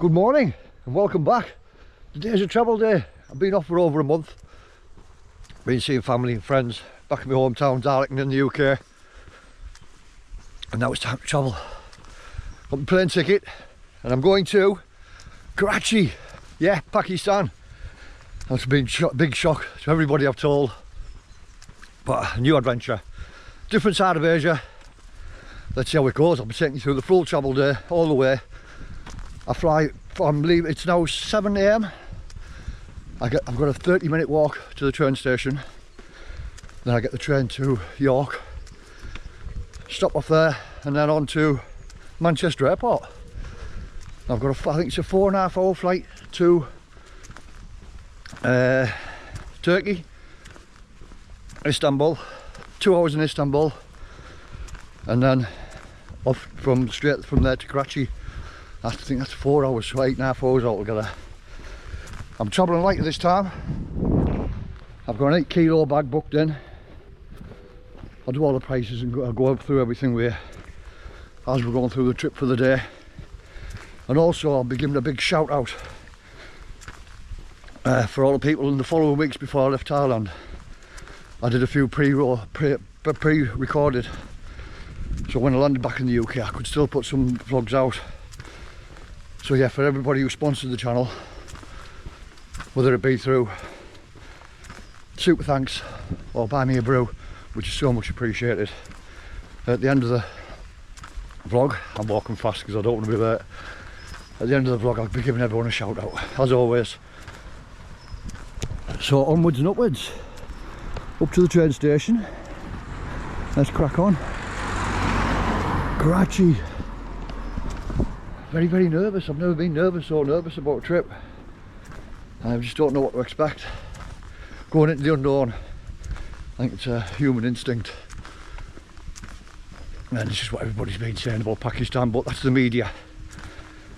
Good morning and welcome back. Today's a travel day. I've been off for over a month. Been seeing family and friends back in my hometown, Darlington in the UK. And now it's time to travel. Got my plane ticket and I'm going to Karachi. Yeah, Pakistan. That's been a big shock to everybody I've told. But a new adventure. Different side of Asia. Let's see how it goes. I'll be taking you through the full travel day all the way. I fly, I'm leaving, it's now 7 AM. I've got a 30-minute walk to the train station. Then I get the train to York, stop off there, and then on to Manchester Airport. I've got I think it's a 4.5 hour flight to Turkey, Istanbul, 2 hours in Istanbul, and then off straight from there to Karachi. I think that's 4 hours, so 8.5 hours altogether. I'm travelling lighter this time. I've got an 8 kilo bag booked in. I'll do all the prices and I'll go through everything with you as we're going through the trip for the day. And also I'll be giving a big shout out for all the people in the following weeks before I left Thailand. I did a few pre-recorded, so when I landed back in the UK I could still put some vlogs out. So yeah, for everybody who sponsored the channel, whether it be through super thanks or buy me a brew, which is so much appreciated. At the end of the vlog, I'm walking fast because I don't want to be late. At the end of the vlog I'll be giving everyone a shout out, as always. So onwards and upwards, up to the train station. Let's crack on. Karachi. Very, very nervous. I've never been so nervous about a trip. I just don't know what to expect. Going into the unknown, I think it's a human instinct. And this is what everybody's been saying about Pakistan, but that's the media.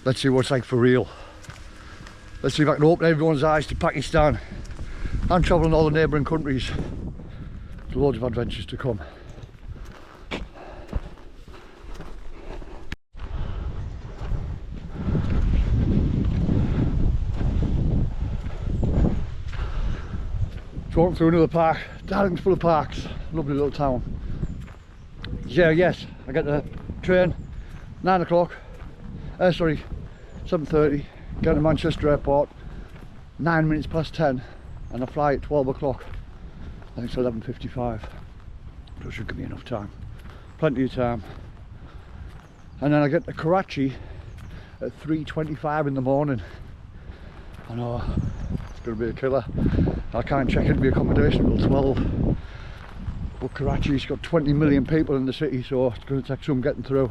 Let's see what it's like for real. Let's see if I can open everyone's eyes to Pakistan and travel in all the neighbouring countries. There's loads of adventures to come. Walking through another park. Darlington's full of parks. Lovely little town. Yeah, yes, I get the train 9 o'clock. Sorry, 7:30. Get to Manchester Airport 9 minutes past 10, and I fly at 12 o'clock. I think it's 11:55. That should give me enough time. Plenty of time. And then I get to Karachi at 3:25 in the morning. I know it's going to be a killer. I can't check into the accommodation until 12. But Karachi's got 20 million people in the city, so it's going to take some getting through.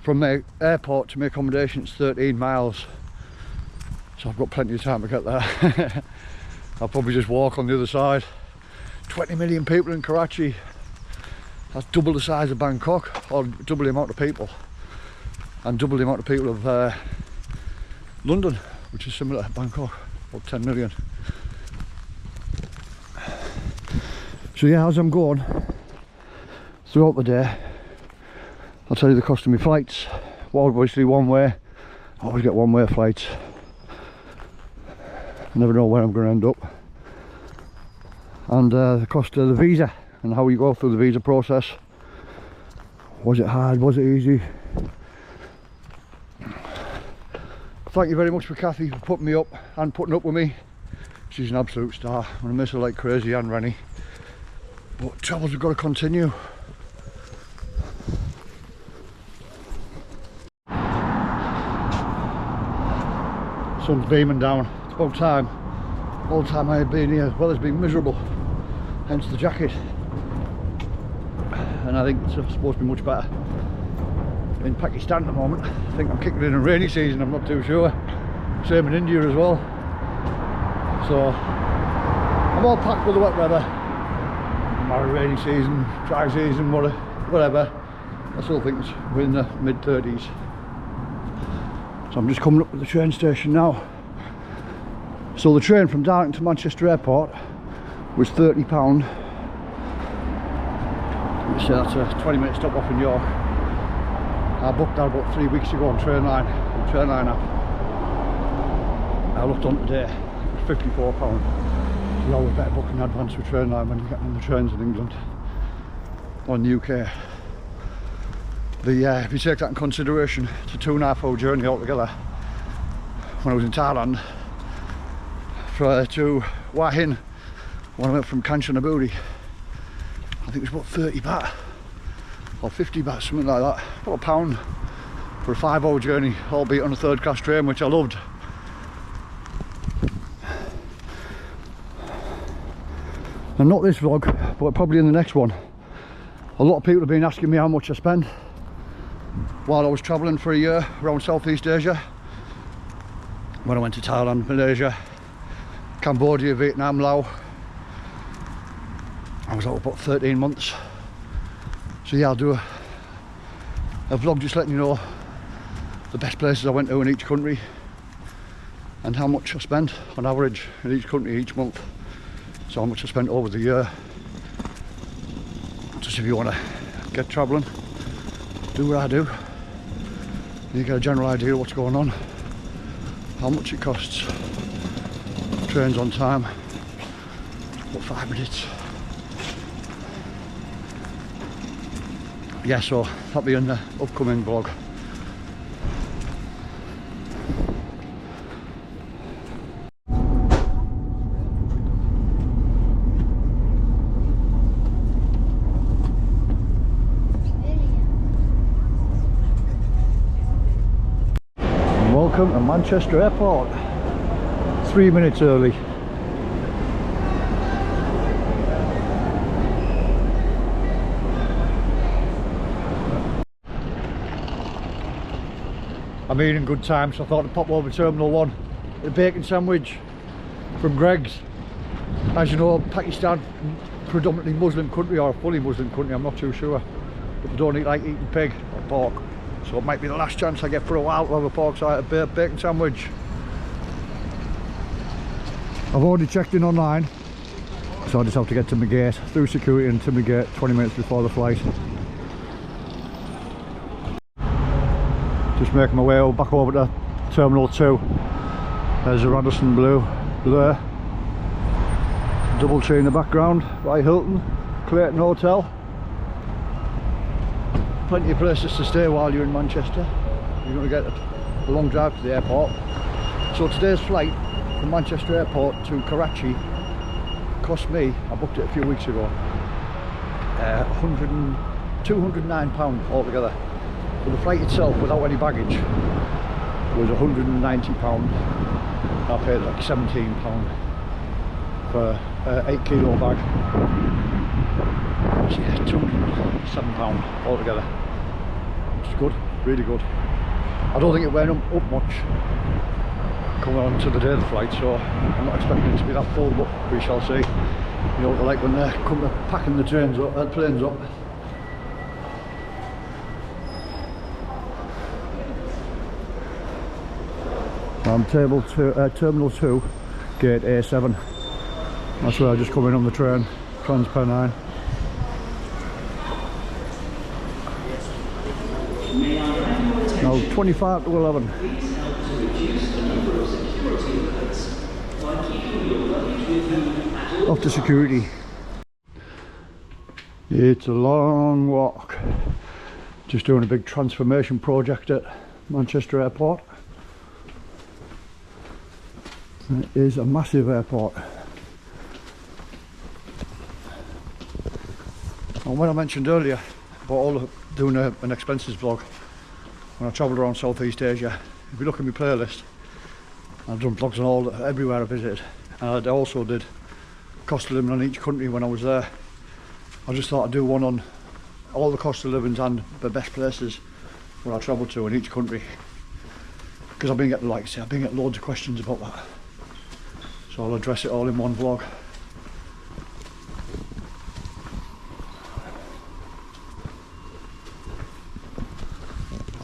From the airport to my accommodation it's 13 miles. So I've got plenty of time to get there. I'll probably just walk on the other side. 20 million people in Karachi. That's double the size of Bangkok, or double the amount of people. And double the amount of people of London, which is similar to Bangkok, about 10 million. So yeah, as I'm going throughout the day, I'll tell you the cost of my flights. Well, obviously one way, I always get one way flights. I never know where I'm going to end up. And the cost of the visa and how you go through the visa process. Was it hard? Was it easy? Thank you very much for Kathy for putting me up and putting up with me. She's an absolute star. I'm going to miss her like crazy, and Rennie. But travels have got to continue. Sun's beaming down. It's about time. All the time I have been here, well, it's been miserable. Hence the jacket. And I think it's supposed to be much better in Pakistan at the moment. I think I'm kicking in a rainy season, I'm not too sure. Same in India as well. So I'm all packed with the wet weather. No rainy season, dry season, whatever. I still think we're in the mid-30s. So I'm just coming up to the train station now. So the train from Darlington to Manchester Airport was £30. So that's a 20-minute stop off in York. I booked that about 3 weeks ago on Trainline. train line app. I looked on today, £54. You always better book in advance with train line when you're getting on the trains in England or in the UK. But yeah, if you take that in consideration, it's a 2.5 hour journey altogether. When I was in Thailand, to Hua Hin, when I went from Kanchanaburi, I think it was about 30 baht or 50 baht, something like that, about £1 for a 5 hour journey, albeit on a third class train, which I loved. And not this vlog, but probably in the next one. A lot of people have been asking me how much I spent while I was travelling for a year around Southeast Asia. When I went to Thailand, Malaysia, Cambodia, Vietnam, Laos. I was out about 13 months. So yeah, I'll do a vlog just letting you know the best places I went to in each country and how much I spent on average in each country each month. So how much I spent over the year. Just if you want to get travelling, do what I do. You get a general idea of what's going on, how much it costs. Trains on time, about 5 minutes. Yeah, so that'll be in the upcoming vlog. Welcome to Manchester Airport. 3 minutes early. I'm eating good time, so I thought I'd pop over to Terminal 1. A bacon sandwich from Greg's. As you know, Pakistan, predominantly Muslim country, or a fully Muslim country, I'm not too sure. But they don't like eating pig or pork. So it might be the last chance I get for a while to have a pork side bacon sandwich. I've already checked in online, so I just have to get to my gate, through security and to my gate 20 minutes before the flight. Just making my way back over to Terminal 2. There's a Radisson Blue there. Doubletree in the background, by Hilton, Clayton Hotel. Plenty of places to stay while you're in Manchester. You're going to get a long drive to the airport. So today's flight from Manchester Airport to Karachi cost me, I booked it a few weeks ago, £209 altogether. But the flight itself without any baggage was £190. I paid like £17 for an 8 kilo bag. So yeah, £207 altogether. Which is good, really good. I don't think it went up much coming on to the day of the flight, so I'm not expecting it to be that full, but we shall see. You know what they're like when they're packing the planes up. I'm Terminal 2, Gate A7. That's where I just come in on the train, Trans-Pennine. Now 25 to 11. Off to security. It's a long walk. Just doing a big transformation project at Manchester Airport. It is a massive airport. And when I mentioned earlier about doing an expenses vlog when I travelled around Southeast Asia, if you look at my playlist, I've done vlogs on everywhere I visited, and I also did cost of living on each country when I was there. I just thought I'd do one on all the cost of living and the best places where I travelled to in each country, because I've been getting, like I say, I've been getting loads of questions about that, so I'll address it all in one vlog.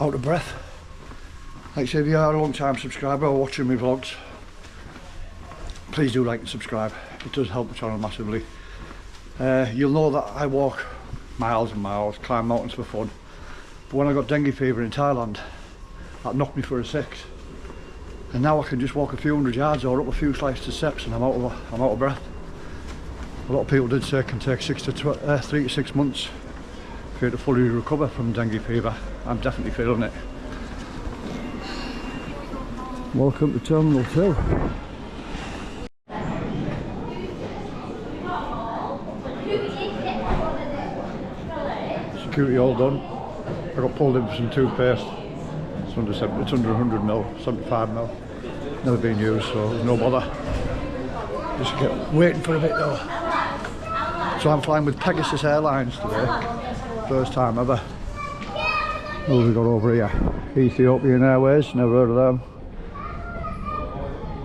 Out of breath. Like I say, if you are a long time subscriber or watching my vlogs, please do like and subscribe. It does help the channel massively. You'll know that I walk miles and miles, climb mountains for fun. But when I got dengue fever in Thailand, that knocked me for a 6. And now I can just walk a few hundred yards or up a few flights of steps and I'm out of breath. A lot of people did say it can take 3 to 6 months for you to fully recover from dengue fever. I'm definitely feeling it. Welcome to Terminal 2. Security all done. I got pulled in for some toothpaste. It's under 100ml, 75ml. Never been used, so there's no bother. Just waiting for a bit though. So I'm flying with Pegasus Airlines today. First time ever. What have we got over here? Ethiopian Airways, never heard of them.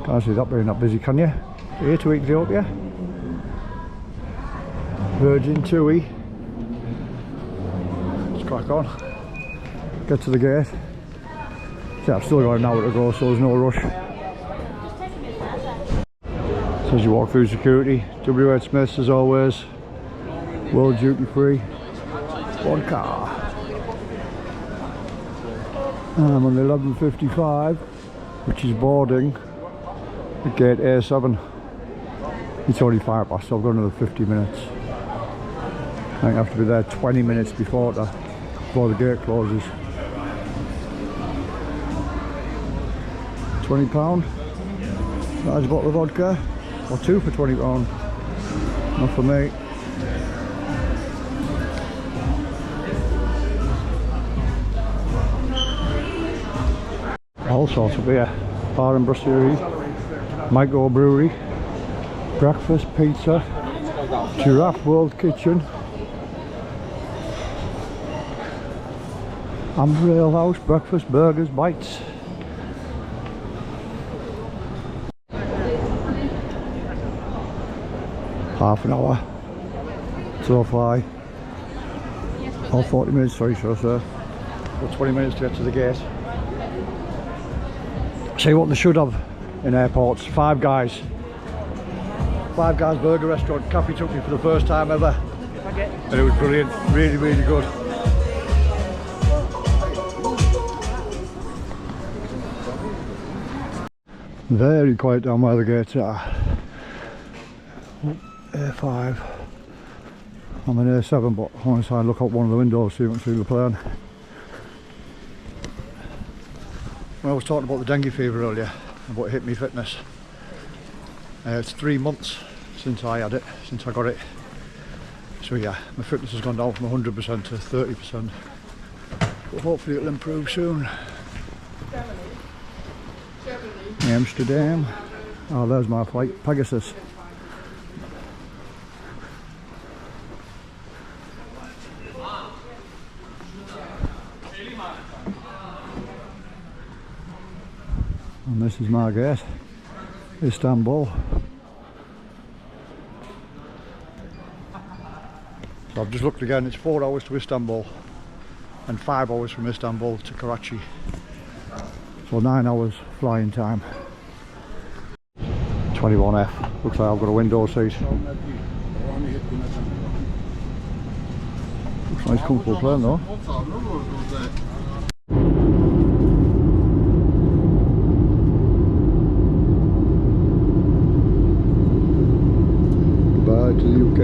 Can't see that being that busy, can you? Here to Ethiopia. Virgin TUI. Let's crack on. Get to the gate. See, I've still got an hour to go, so there's no rush. So as you walk through security, W.H. Smith's as always. World duty free. One car. And I'm on the 11:55, which is boarding at gate A7. It's only 5 past, so I've got another 50 minutes. I think I have to be there 20 minutes before the gate closes. £20. Large bottle of vodka, or 2 for £20. Not for me. All sorts of beer. Bar and brasserie, micro brewery, breakfast, pizza, Giraffe World Kitchen, Amber Ale House, breakfast, burgers, bites. Half an hour till I fly. Or 40 minutes, sorry, should I say. Got 20 minutes to get to the gate. See what they should have in airports. Five Guys burger restaurant. Kathy took me for the first time ever. And it was brilliant. Really, really good. Very quiet down where the gates are. A5. I'm in A7, but I want to try and look out one of the windows so you can see the plane. When I was talking about the dengue fever earlier, about hit me fitness, it's 3 months since I had it, since I got it. So yeah, my fitness has gone down from 100% to 30%. But hopefully it'll improve soon. Amsterdam. Oh, there's my flight, Pegasus. And this is my gate, Istanbul. So I've just looked again, it's 4 hours to Istanbul and 5 hours from Istanbul to Karachi. So 9 hours flying time. 21F, looks like I've got a window seat. Looks nice comfortable plane though. To the UK.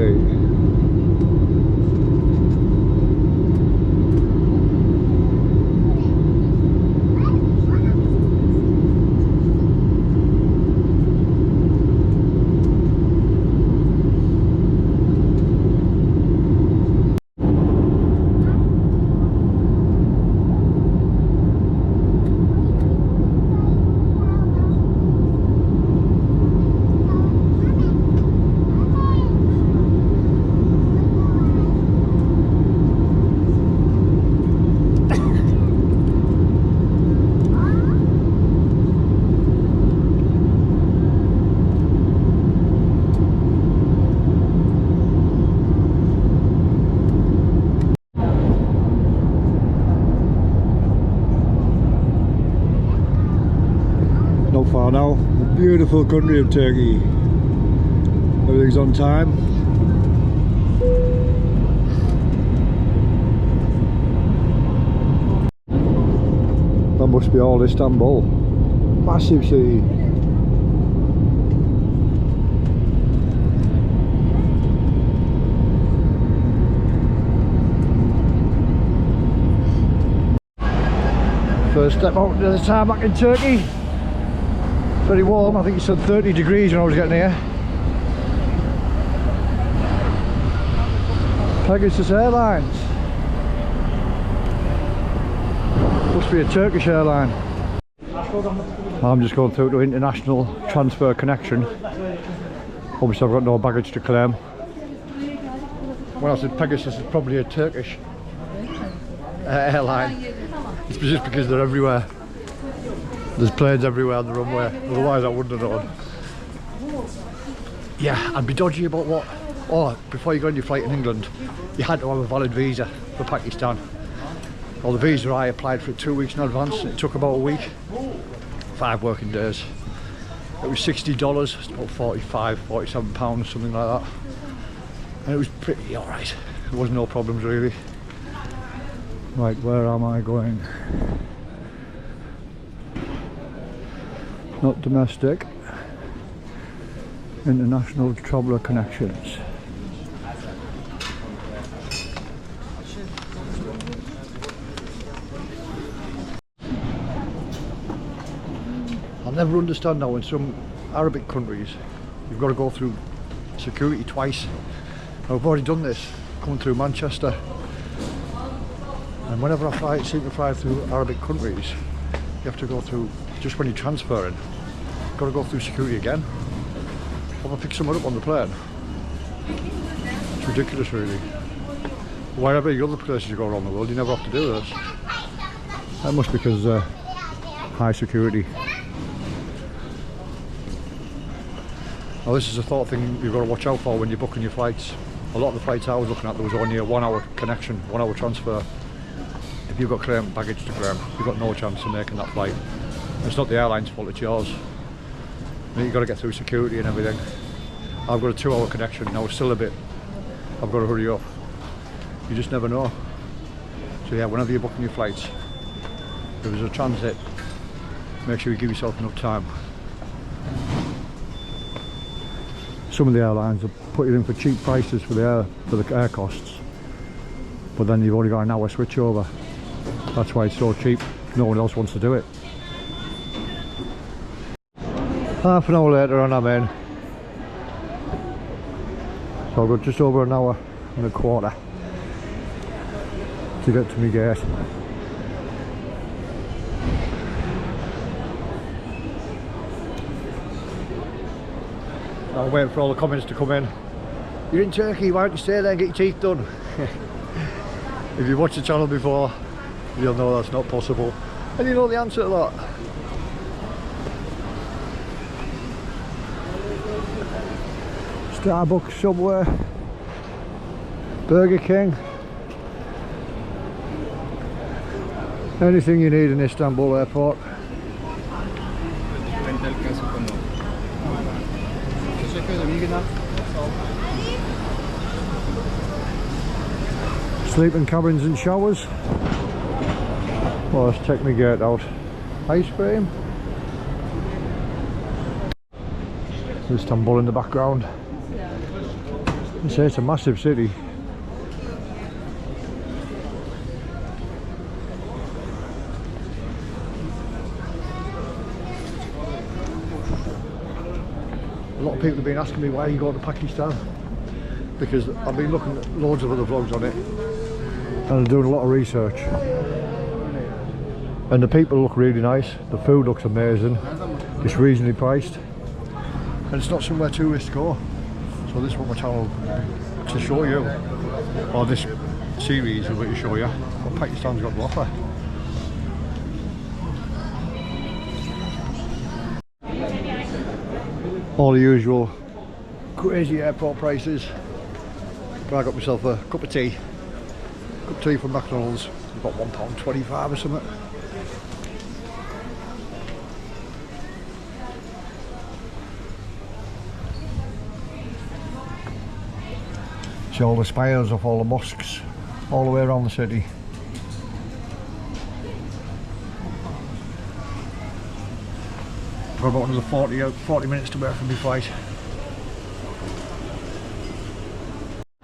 Far now, the beautiful country of Turkey. Everything's on time. must be all Istanbul. Massive city. First step out to the tarmac in Turkey. It's very warm, I think it said 30 degrees when I was getting here. Pegasus Airlines. Must be a Turkish airline. I'm just going through to international transfer connection. Obviously I've got no baggage to claim. When I said Pegasus, it's probably a Turkish airline. It's just because they're everywhere. There's planes everywhere on the runway, otherwise I wouldn't have known. Yeah, I'd be dodgy about what. Oh, before you go on your flight in England, you had to have a valid visa for Pakistan. Well, the visa I applied for it 2 weeks in advance. It took about a week, 5 working days. It was $60, it's about 45, 47 pounds, something like that. And it was pretty alright. There was no problems really. Right, where am I going? Not domestic. International traveller connections. I'll never understand now in some Arabic countries you've got to go through security twice. I've already done this, coming through Manchester. And whenever I seem to fly through Arabic countries, you have to go through, just when you're transferring, you've got to go through security again. Or I pick someone up on the plane. It's ridiculous really. Wherever other places you go around the world, you never have to do this. That must be because high security. Now this is a thought thing you've got to watch out for when you're booking your flights. A lot of the flights I was looking at, there was only a 1 hour connection, 1 hour transfer. If you've got baggage to claim, you've got no chance of making that flight. It's not the airline's fault, it's yours. You've got to get through security and everything. I've got a 2 hour connection, now it's still a bit, I've got to hurry up. You just never know. So yeah, whenever you're booking your flights, if there's a transit, make sure you give yourself enough time. Some of the airlines will put you in for cheap prices for the air costs, but then you've only got an hour switch over. That's why it's so cheap. No one else wants to do it. Half an hour later on I'm in. So I've got just over an hour and a quarter to get to my gate. I'm waiting for all the comments to come in. You're in Turkey, why don't you stay there and get your teeth done? If you've watched the channel before, you'll know that's not possible. And you know the answer to that. Starbucks, Subway, Burger King. Anything you need in Istanbul airport. Sleeping cabins and showers. Well, let's check my gate out. Ice cream. Istanbul in the background. I say it's a massive city. A lot of people have been asking me why you go to Pakistan, because I've been looking at loads of other vlogs on it and I'm doing a lot of research, and the people look really nice, the food looks amazing, it's reasonably priced, and it's not somewhere tourists go. So this is what my channel to show you, or this series is going to show you what Pakistan's got to offer. All the usual crazy airport prices. But I got myself a cup of tea. Cup of tea from McDonald's. It's about £1.25 or something. See all the spires of all the mosques all the way around the city. I've got about another 40 minutes to wait for my flight.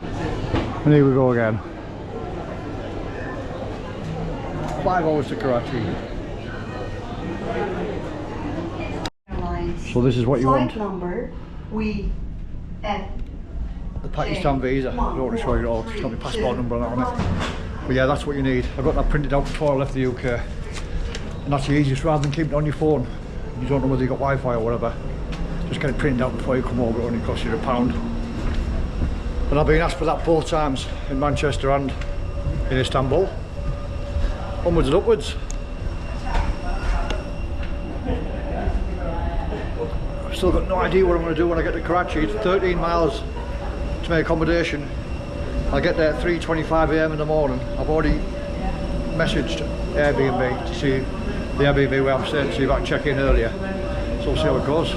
And here we go again. 5 hours to Karachi. So this is what you want. Number, we at the Pakistan visa. I don't want to show you it all, it's got my passport number on it. But yeah, that's what you need. I got that printed out before I left the UK. And that's the easiest, rather than keeping it on your phone. You don't know whether you got Wi-Fi or whatever. Just get it printed out before you come over, it only costs you £1. And I've been asked for that both times, in Manchester and in Istanbul. Onwards and upwards. I've still got no idea what I'm going to do when I get to Karachi. It's 13 miles to my accommodation. I'll get there at 3:25 AM in the morning. I've already messaged Airbnb to see the Airbnb where I'm staying, to see if I can check in earlier. So we'll see how it goes.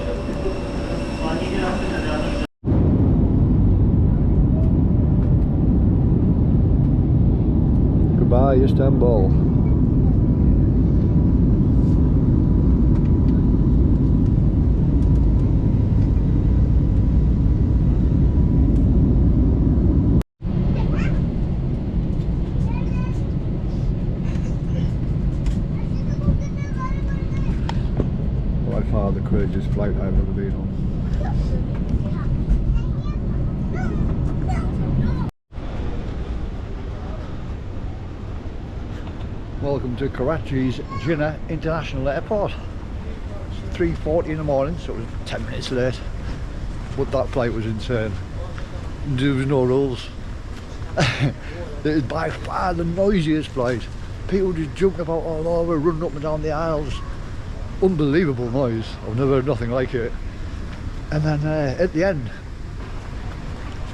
Goodbye, Istanbul. By far the craziest flight I've ever been on. Welcome to Karachi's Jinnah International Airport. It's 3:40 in the morning, so it was 10 minutes late. But that flight was insane. There was no rules. It is by far the noisiest flight. People just jumping about all over, running up and down the aisles. Unbelievable noise. I've never heard nothing like it. And then at the end,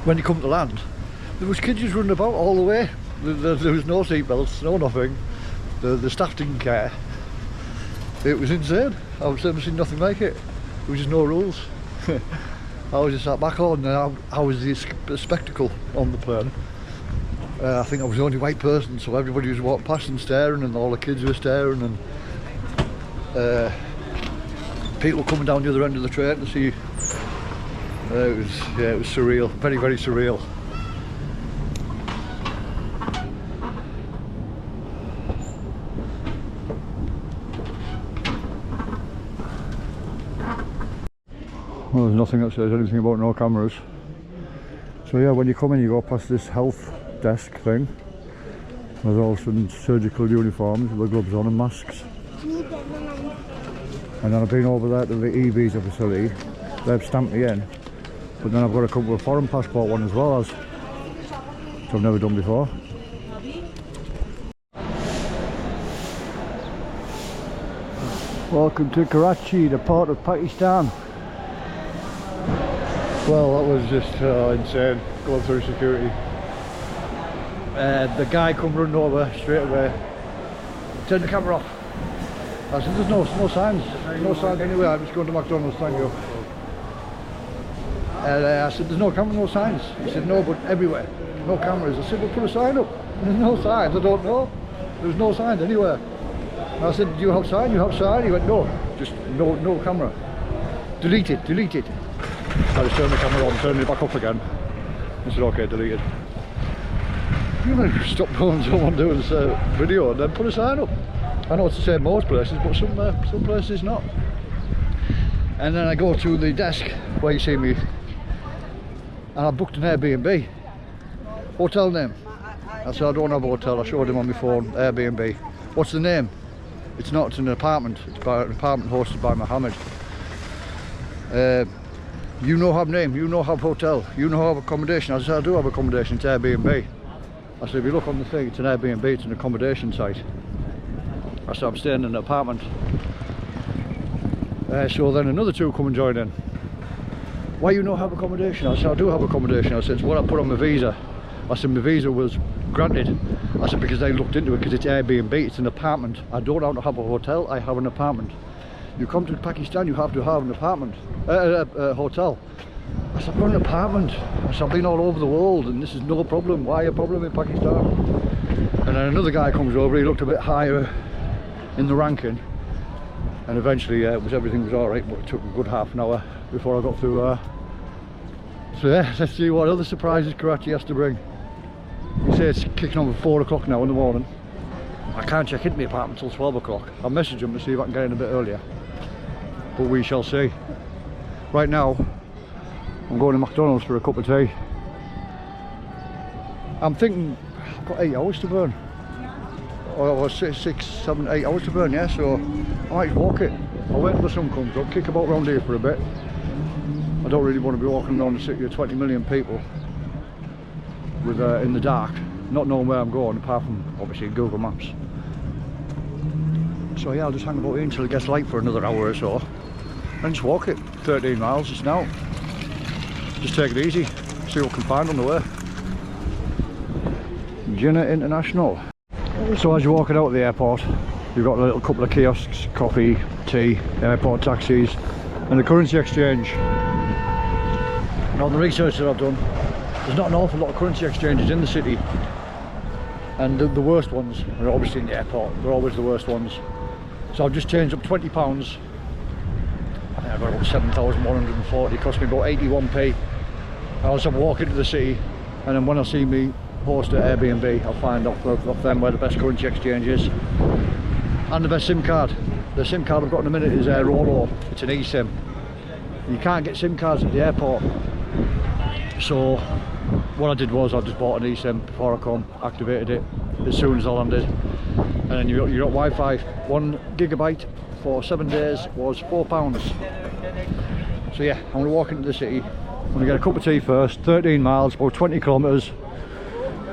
when you come to land, there was kids just running about all the way. There was no seatbelts, no nothing. The staff didn't care. It was insane. I've never seen nothing like it. There was just no rules. I was just sat back on, and I was the spectacle on the plane. I think I was the only white person, so everybody was walking past and staring, and all the kids were staring, and people coming down the other end of the train to see. It was surreal, very, very surreal. Well, there's nothing that says anything about no cameras. So yeah, when you come in, you go past this health desk thing. There's all some surgical uniforms with the gloves on and masks. And then I've been over there to the e-visa facility. They've stamped me in. But then I've got to come with a foreign passport one as well, which I've never done before. Welcome to Karachi, the port of Pakistan. Well, that was just insane, going through security. The guy come running over straight away, turned the camera off. I said, there's no signs, anywhere, I'm just going to McDonald's, thank you. And I said, there's no camera, no signs. He said, no, but everywhere, no cameras. I said, well, put a sign up. There's no signs, I don't know. There's no signs anywhere. And I said, do you have sign? You have sign? He went, no, just no camera. Delete it. I just turned the camera on, turned it back up again. I said, okay, delete it. You know, stop someone doing this video and then put a sign up. I know it's the same most places, but some places not. And then I go to the desk where you see me, and I booked an Airbnb. Hotel name. I said, I don't have a hotel. I showed him on my phone, Airbnb. What's the name? It's not, it's an apartment. It's an apartment hosted by Mohammed. You know have name, you know have hotel, you know have accommodation. I said, I do have accommodation, it's Airbnb. I said, if you look on the thing, it's an Airbnb, it's an accommodation site. I said, I'm staying in an apartment. So then another two come and join in. Why you not have accommodation? I said, I do have accommodation. I said, it's what I put on my visa. I said, my visa was granted. I said, because they looked into it, because it's Airbnb, it's an apartment. I don't have to have a hotel, I have an apartment. You come to Pakistan, you have to have an apartment, a hotel. I said, I've got an apartment. I said, I've been all over the world and this is no problem. Why a problem in Pakistan? And then another guy comes over, he looked a bit higher in the ranking. and eventually everything was alright, but it took a good half an hour before I got through. So yeah, let's see what other surprises Karachi has to bring. You say it's kicking on at 4 o'clock now in the morning. I can't check into my apartment until 12 o'clock. I'll message them to see if I can get in a bit earlier, but we shall see. Right now I'm going to McDonald's for a cup of tea. I'm thinking I've got 8 hours to burn, or 6, 7, 8 hours to burn, yeah, so I might walk it. I'll wait till the sun comes up, kick about round here for a bit. I don't really want to be walking around the city of 20 million people with in the dark, not knowing where I'm going, apart from obviously Google Maps. So yeah, I'll just hang about here until it gets light for another hour or so, and just walk it. 13 miles just now. Just take it easy, see what I can find on the way. Jinnah International. So as you're walking out of the airport, you've got a little couple of kiosks, coffee, tea, airport taxis, and the currency exchange. Now, the research that I've done, there's not an awful lot of currency exchanges in the city, and the worst ones are obviously in the airport. They're always the worst ones. So I've just changed up £20. I think I got about 7,140. It cost me about 81p. I'll just have a walk into the city, and then when I see me host at Airbnb, I'll find off them where the best currency exchange is and the best SIM card. The SIM card I've got in a minute is Rolo. It's an eSIM. You can't get SIM cards at the airport, so what I did was I just bought an eSIM before I come, activated it as soon as I landed, and then you got Wi-Fi. 1 gigabyte for 7 days was £4. So yeah, I'm going to walk into the city. I'm going to get a cup of tea first. 13 miles, about 20 kilometres,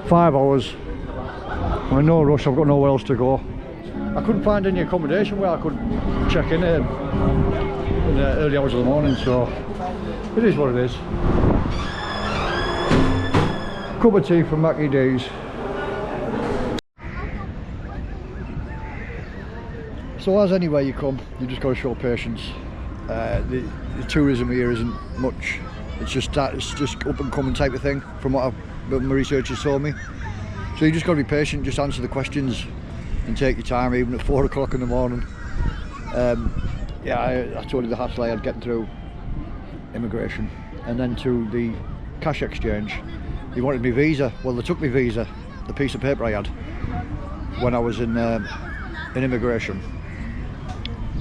5 hours. I'm in no rush, I've got nowhere else to go. I couldn't find any accommodation where I could check in in the early hours of the morning, so it is what it is. Cup of tea from Mackie D's. So as anywhere you come, you just got to show patience. The tourism here isn't much. It's just up and coming type of thing from what my research has told me. So you just got to be patient, just answer the questions and take your time, even at 4 o'clock in the morning. Yeah, I told you the hassle I had getting through immigration, and then to the cash exchange. He wanted me visa. Well, they took me visa, the piece of paper I had, when I was in immigration.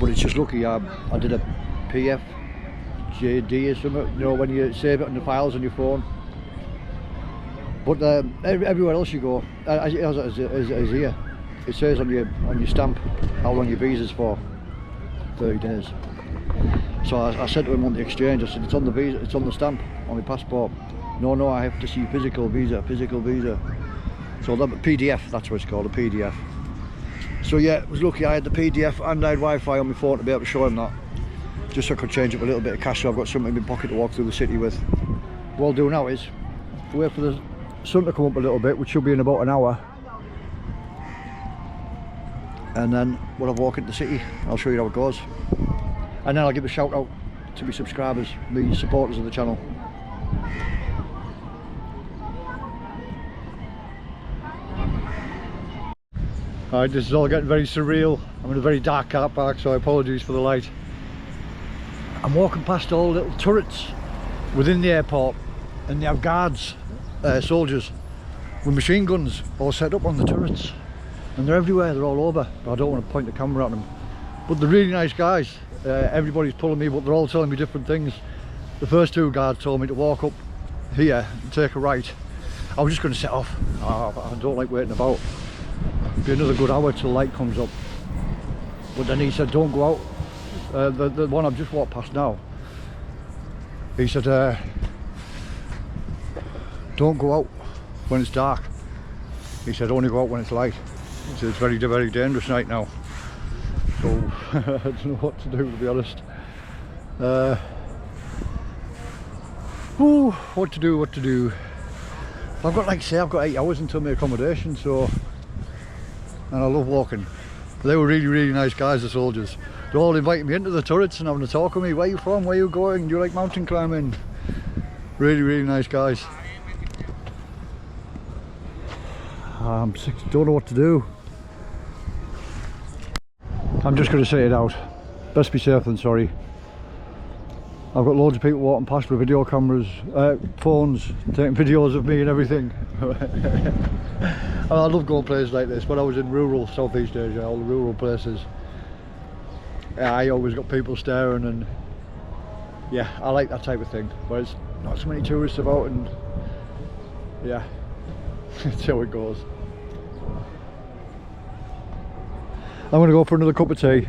But it's just lucky I did a PFJD or something, you know, when you save it on the files on your phone. But everywhere else you go, as here, it says on your stamp how long your visa's for. 30 days. So I said to him on the exchange, I said, it's on the visa, it's on the stamp on my passport. No, I have to see physical visa. So that PDF, that's what it's called, a PDF. So yeah, it was lucky I had the PDF and I had Wi-Fi on my phone to be able to show him that. Just so I could change up a little bit of cash, so I've got something in my pocket to walk through the city with. What I'll do now is wait for the sun to come up a little bit, which should be in about an hour. And then when I walk into the city, I'll show you how it goes. And then I'll give a shout out to my subscribers, my supporters of the channel. Alright, this is all getting very surreal. I'm in a very dark car park, so I apologise for the light. I'm walking past all little turrets within the airport, and they have guards, soldiers, with machine guns all set up on the turrets. And they're everywhere, they're all over. But I don't want to point the camera at them. But they're really nice guys. Everybody's pulling me, but they're all telling me different things. The first 2 guards told me to walk up here and take a right. I was just going to set off. I don't like waiting about. It'll be another good hour till light comes up. But then he said, don't go out. The one I've just walked past now, he said, don't go out when it's dark. He said, only go out when it's light. He said, it's very, very dangerous night now. So I don't know what to do, to be honest. What to do. I've got, like I say, I've got 8 hours until my accommodation, so, and I love walking. They were really, really nice guys, the soldiers. They're all inviting me into the turrets and having a talk with me. Where are you from? Where are you going? Do you like mountain climbing? Really, really nice guys. I'm sick, don't know what to do. I'm just going to say it out. Best be safe than sorry. I've got loads of people walking past with video cameras, phones, taking videos of me and everything. I love going places like this. When I was in rural Southeast Asia, all the rural places, I always got people staring, and yeah, I like that type of thing. Where it's not so many tourists about, and yeah, that's how it goes. I'm going to go for another cup of tea.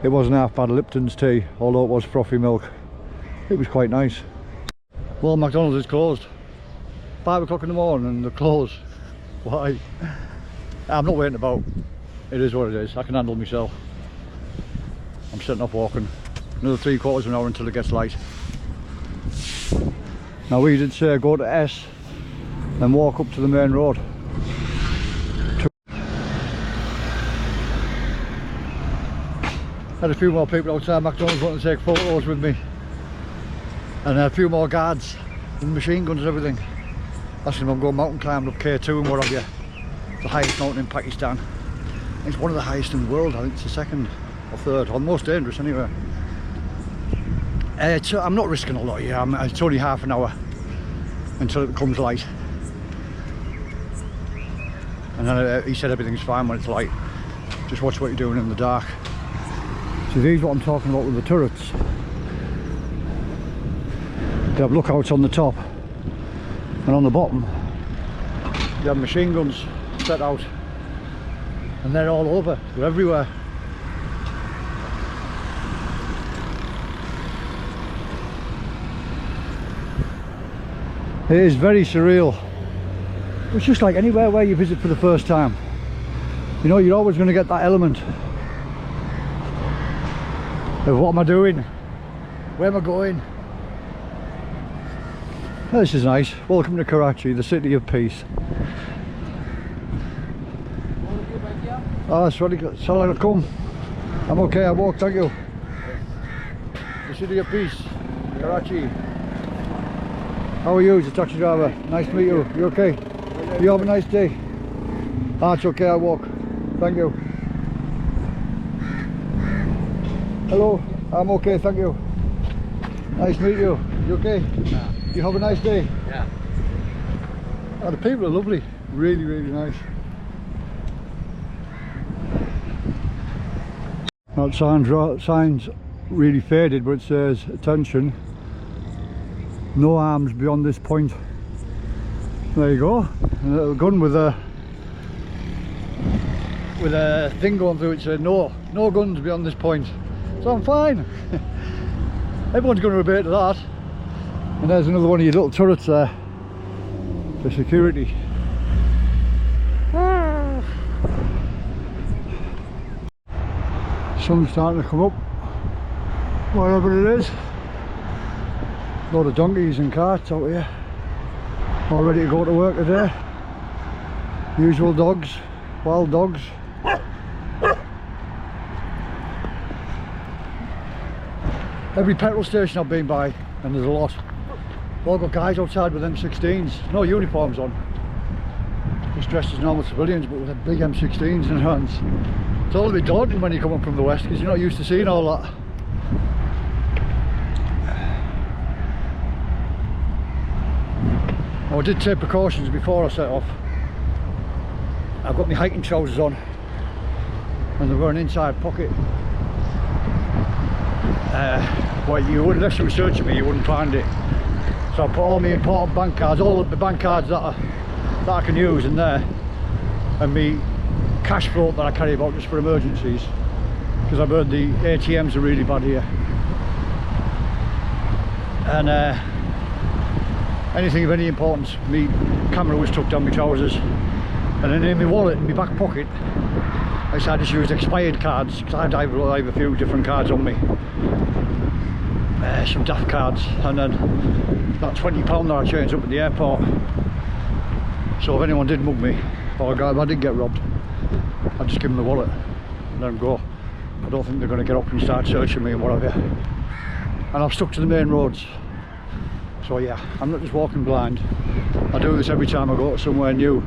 It wasn't half bad, Lipton's tea, although it was frothy milk. It was quite nice. Well, McDonald's is closed. 5 o'clock in the morning and they're closed. Why? I'm not waiting about. It is what it is. I can handle myself. I'm setting off walking. Another 3/4 of an hour until it gets light. Now we did say go to S and walk up to the main road. Had a few more people outside McDonald's wanting to take photos with me, and a few more guards with machine guns and everything, asking if I'm going mountain climbing up K2 and what have you. The highest mountain in Pakistan. It's one of the highest in the world. I think it's the second or third, or the most dangerous anyway. I'm not risking a lot here. It's only half an hour until it becomes light, and then he said everything's fine when it's light. Just watch what you're doing in the dark. So these are what I'm talking about with the turrets. They have lookouts on the top, and on the bottom you have machine guns set out, and they're all over, they're everywhere. It is very surreal. It's just like anywhere where you visit for the first time. You know, you're always going to get that element of what am I doing? Where am I going? Oh, this is nice. Welcome to Karachi, the city of peace. Oh, that's really good. Salam alaikum. I'm okay, I walk, thank you. The city of peace, Karachi. How are you? It's a taxi driver. Nice to meet you. You okay? You have a nice day. Ah, it's okay, I walk. Thank you. Hello, I'm okay, thank you. Nice to meet you. You okay? Yeah. You have a nice day? Yeah. Oh, the people are lovely. Really, really nice. That sign's really faded, but it says, attention, no arms beyond this point. There you go. A little gun with a thing going through it, said no guns beyond this point. So I'm fine. Everyone's going to obey to that. And there's another one of your little turrets there for security. Sun's starting to come up, wherever it is. A lot of donkeys and carts out here, all ready to go to work today. Usual dogs, wild dogs. Every petrol station I've been by, and there's a lot, all got guys outside with M16s, no uniforms on, just dressed as normal civilians, but with the big M16s in their hands. It's all a bit daunting when you come up from the west, because you're not used to seeing all that. I did take precautions before I set off. I've got my hiking trousers on, and they've got an inside pocket. Well, you would, unless you were searching me, you wouldn't find it. So I put all my important bank cards, all of the bank cards that I can use in there, and my cash float that I carry about just for emergencies, because I've heard the ATMs are really bad here. And anything of any importance, my camera was tucked down my trousers, and then in my wallet, in my back pocket, I just used expired cards, because I have a few different cards on me. Some daft cards, and then that £20 that I changed up at the airport. So if anyone did mug me, or if I did get robbed, I'd just give them the wallet and let them go. I don't think they're going to get up and start searching me and whatever. And I've stuck to the main roads. So yeah, I'm not just walking blind. I do this every time I go to somewhere new.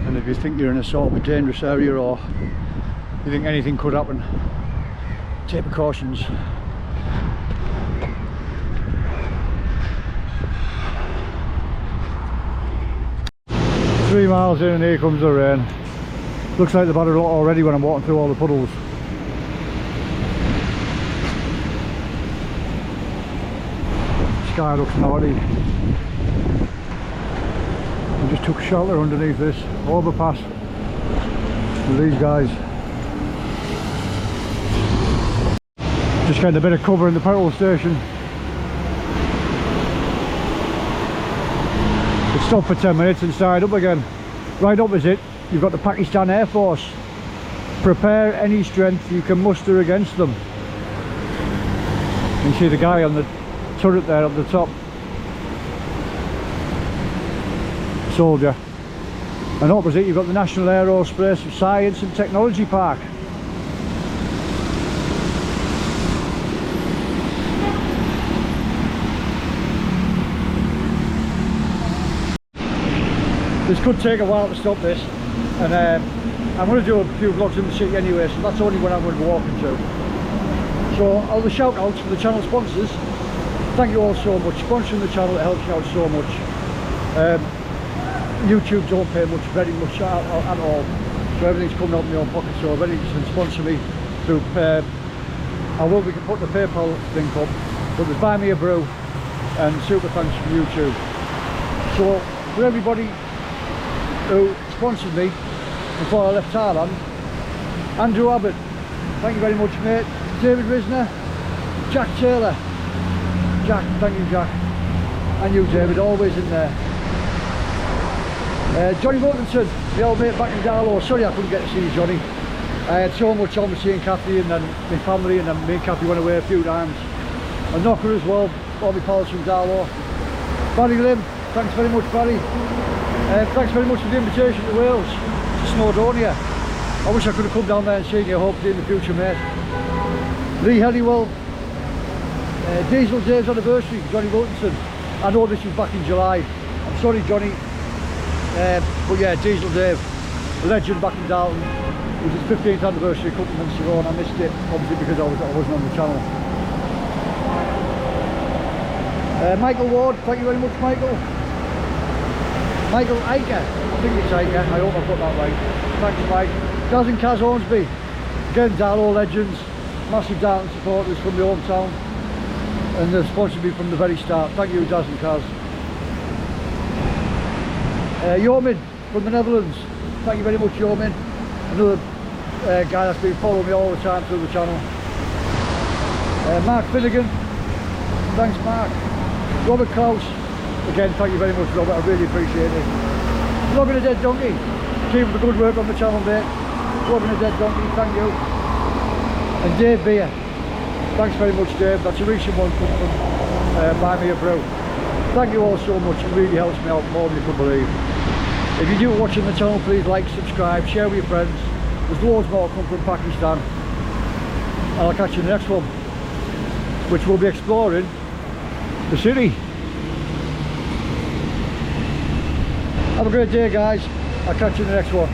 And if you think you're in a sort of a dangerous area, or you think anything could happen, take precautions. Three miles in and here comes the rain. Looks like they've had a lot already when I'm walking through all the puddles. Sky looks naughty. I just took shelter underneath this overpass with these guys. Just getting a bit of cover in the petrol station. It stopped for 10 minutes and started up again. Right opposite, you've got the Pakistan Air Force. Prepare any strength you can muster against them. You can see the guy on the turret there up the top. Soldier. And opposite you've got the National Aerospace Science and Technology Park. This could take a while to stop this, and I'm going to do a few vlogs in the city anyway, so that's only when I'm going to be walking to. So all the shout outs for the channel sponsors, thank you all so much. Sponsoring the channel, it helps me out so much. YouTube don't pay much, very much at all, so everything's coming out of my own pocket. So if anyone can sponsor me through, I will be putting the PayPal link up, but there's Buy Me a Brew and super thanks from YouTube. So for everybody who sponsored me before I left Thailand: Andrew Abbott, thank you very much mate. David Risner, Jack Taylor, Jack, thank you Jack, and you David, always in there. Johnny Wilkinson, the old mate back in Darlow, sorry I couldn't get to see you Johnny. I had so much on with seeing Kathy and then my family, and then me and Kathy went away a few times. And Knocker as well, all my pals from Darlow. Barry Lim, thanks very much Barry. Thanks very much for the invitation to Wales, to Snowdonia. I wish I could have come down there and seen you, hopefully in the future mate. Lee Helliwell, Diesel Dave's anniversary, Johnny Wilkinson. I know this was back in July, I'm sorry Johnny, but yeah, Diesel Dave, legend back in Dalton. It was his 15th anniversary a couple of months ago and I missed it, obviously because I wasn't on the channel. Michael Ward, thank you very much Michael. Michael Iker, I think it's Iker, I hope I've got that right. Thanks Mike. Daz and Kaz Hornsby, again Darlow legends, massive Darton supporters from the hometown, and they've sponsored me from the very start. Thank you Daz and Kaz. Yomin from the Netherlands, thank you very much Yomin, another guy that's been following me all the time through the channel. Mark Finnegan, thanks Mark. Robert Klaus, again thank you very much Robert, I really appreciate it. Logging a Dead Donkey, keep up the good work on the channel mate. Logging a Dead Donkey, thank you. And Dave Beer, thanks very much Dave, that's a recent one come from Buy Me a Brew. Thank you all so much, it really helps me out more than you could believe. If you're new watching the channel, please like, subscribe, share with your friends. There's loads more come from Pakistan. And I'll catch you in the next one, which will be exploring the city. Have a great day guys, I'll catch you in the next one.